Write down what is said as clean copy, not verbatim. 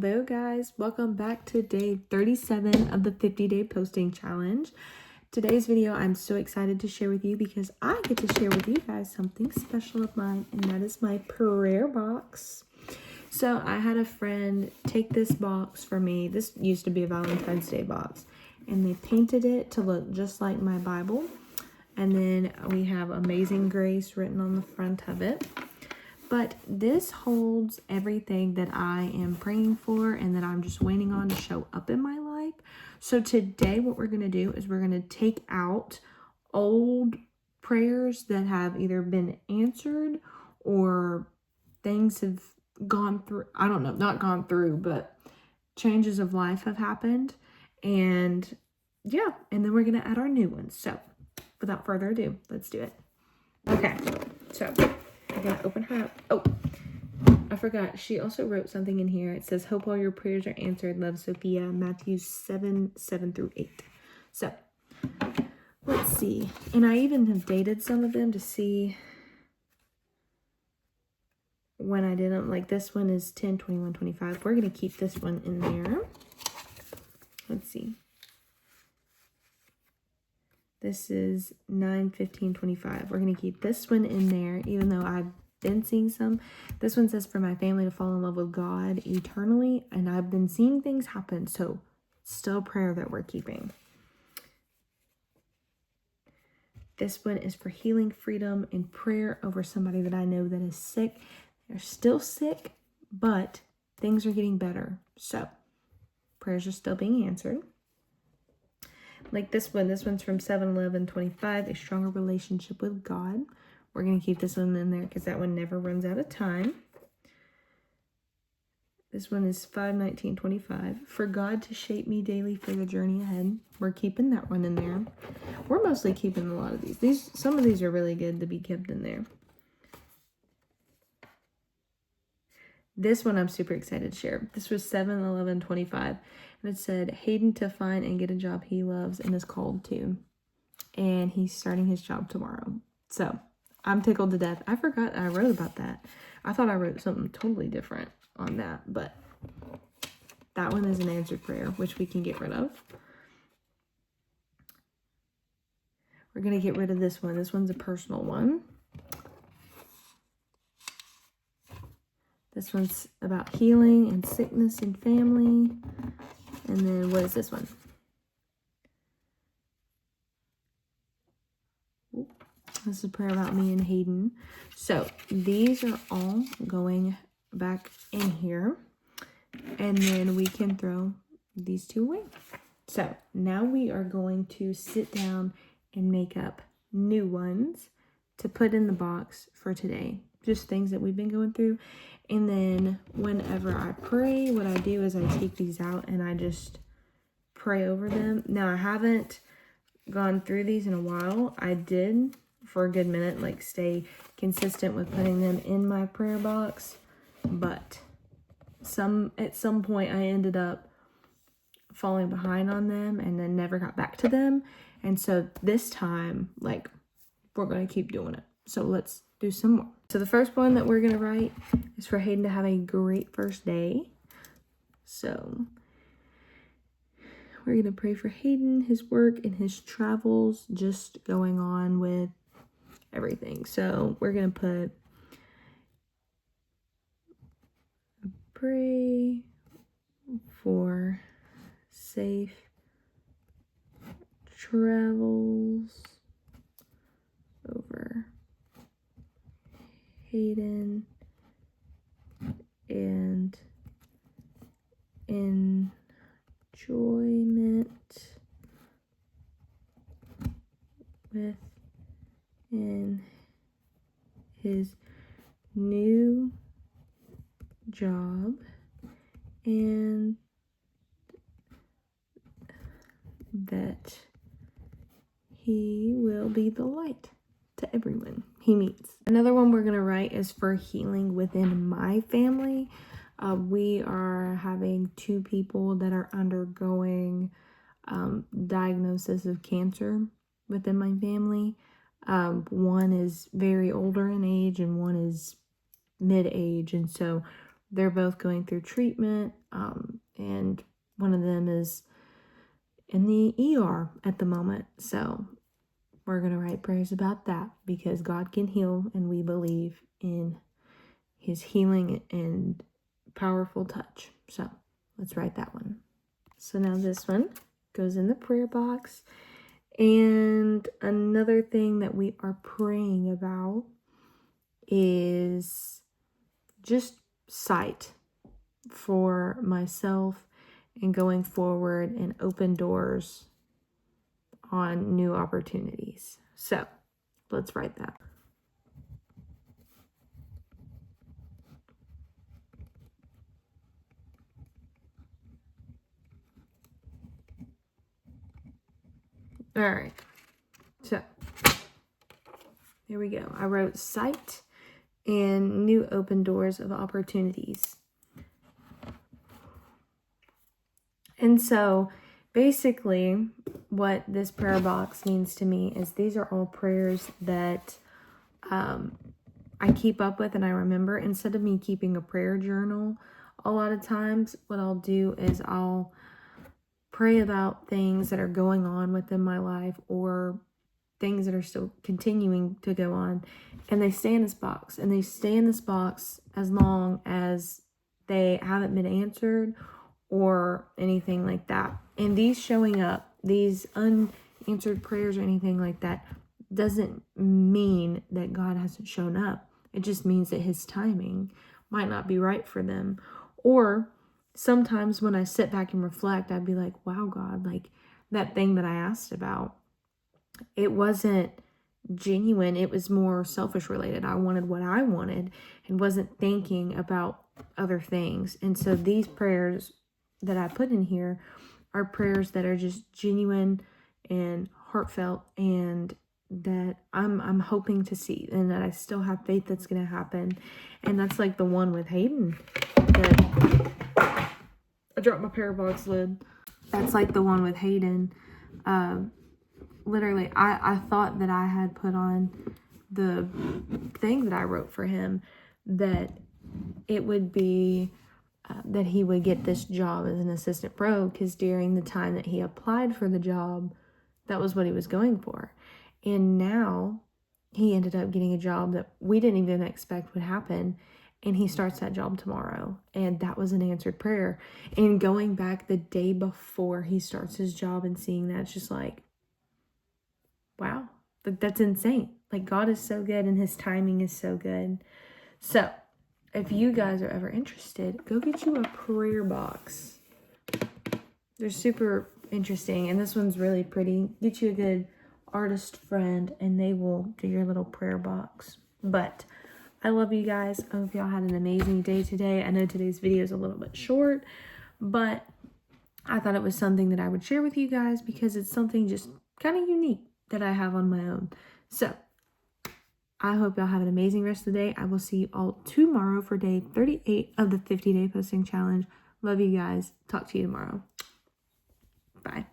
Hello guys, welcome back to day 37 of the 50-day posting challenge. Today's video I'm so excited to share with you because I get to share with you guys something special of mine, and that is my prayer box. So I had a friend take this box for me. This used to be a Valentine's Day box, and they painted it to look just like my Bible. And then we have Amazing Grace written on the front of it. But this holds everything that I am praying for and that I'm just waiting on to show up in my life. So today what we're going to do is we're going to take out old prayers that have either been answered or things have gone through. I don't know, not gone through, but changes of life have happened. And yeah, and then we're going to add our new ones. So without further ado, let's do it. Okay, so I'm gonna open her up. Oh, I forgot. She also wrote something in here. It says, hope all your prayers are answered. Love, Sophia. Matthew 7:7-8. So, let's see. And I even have dated some of them to see when I did them. Like this one is 10/21/25. We're going to keep this one in there. Let's see. This is 9/15/25. We're going to keep this one in there, even though I've been seeing some. This one says, for my family to fall in love with God eternally. And I've been seeing things happen. So still prayer that we're keeping. This one is for healing, freedom, and prayer over somebody that I know that is sick. They're still sick, but things are getting better. So prayers are still being answered. Like this one's from 7/11/25, a stronger relationship with God. We're going to keep this one in there because that one never runs out of time. This one is 5/19/25, for God to shape me daily for the journey ahead. We're keeping that one in there. We're mostly keeping a lot of these. Some of these are really good to be kept in there. This one I'm super excited to share. This was 7/11/25. And it said, Hayden to find and get a job he loves and is called to. And he's starting his job tomorrow. So I'm tickled to death. I forgot I wrote about that. I thought I wrote something totally different on that. But that one is an answered prayer, which we can get rid of. We're going to get rid of this one. This one's a personal one. This one's about healing and sickness and family. And then what is this one? This is a prayer about me and Hayden. So these are all going back in here. And then we can throw these two away. So now we are going to sit down and make up new ones to put in the box for today. Just things that we've been going through. And then whenever I pray, what I do is I take these out and I just pray over them. Now, I haven't gone through these in a while. I did for a good minute, like stay consistent with putting them in my prayer box. But at some point I ended up falling behind on them and then never got back to them. And so this time, like, we're going to keep doing it. So let's do some more. So the first one that we're going to write is for Hayden to have a great first day. So we're going to pray for Hayden, his work, and his travels, just going on with everything. So we're going to put pray for safe travels over Hayden and enjoyment within his new job, and that he will be the light to everyone he meets. Another one we're going to write is for healing within my family. We are having 2 people that are undergoing diagnosis of cancer within my family. One is very older in age and one is mid-age, and so they're both going through treatment. And one of them is in the ER at the moment. So we're going to write prayers about that because God can heal, and we believe in his healing and powerful touch. So let's write that one. So now this one goes in the prayer box. And another thing that we are praying about is just sight for myself and going forward and open doors on new opportunities. So let's write that. All right. So here we go. I wrote sight and new open doors of opportunities. And so basically what this prayer box means to me is these are all prayers that I keep up with and I remember. Instead of me keeping a prayer journal, a lot of times what I'll do is I'll pray about things that are going on within my life or things that are still continuing to go on, and they stay in this box, and they stay in this box as long as they haven't been answered or anything like that. And these showing up, these unanswered prayers or anything like that, doesn't mean that God hasn't shown up. It just means that his timing might not be right for them. Or sometimes when I sit back and reflect, I'd be like, wow, God, like that thing that I asked about, it wasn't genuine. It was more selfish related. I wanted what I wanted and wasn't thinking about other things. And so these prayers that I put in here are prayers that are just genuine and heartfelt, and that I'm hoping to see, and that I still have faith that's going to happen. And that's like the one with Hayden that I dropped my prayer box lid. That's like the one with Hayden. Literally, I thought that I had put on the thing that I wrote for him, that it would be that he would get this job as an assistant pro, because during the time that he applied for the job, that was what he was going for. And now he ended up getting a job that we didn't even expect would happen. And he starts that job tomorrow. And that was an answered prayer. And going back the day before he starts his job and seeing that, it's just like, wow, that's insane. Like, God is so good and his timing is so good. So if you guys are ever interested, go get you a prayer box. They're super interesting. And this one's really pretty. Get you a good artist friend and they will do your little prayer box. But I love you guys. I hope y'all had an amazing day today. I know today's video is a little bit short, but I thought it was something that I would share with you guys because it's something just kind of unique that I have on my own. So I hope y'all have an amazing rest of the day. I will see you all tomorrow for day 38 of the 50-day posting challenge. Love you guys. Talk to you tomorrow. Bye.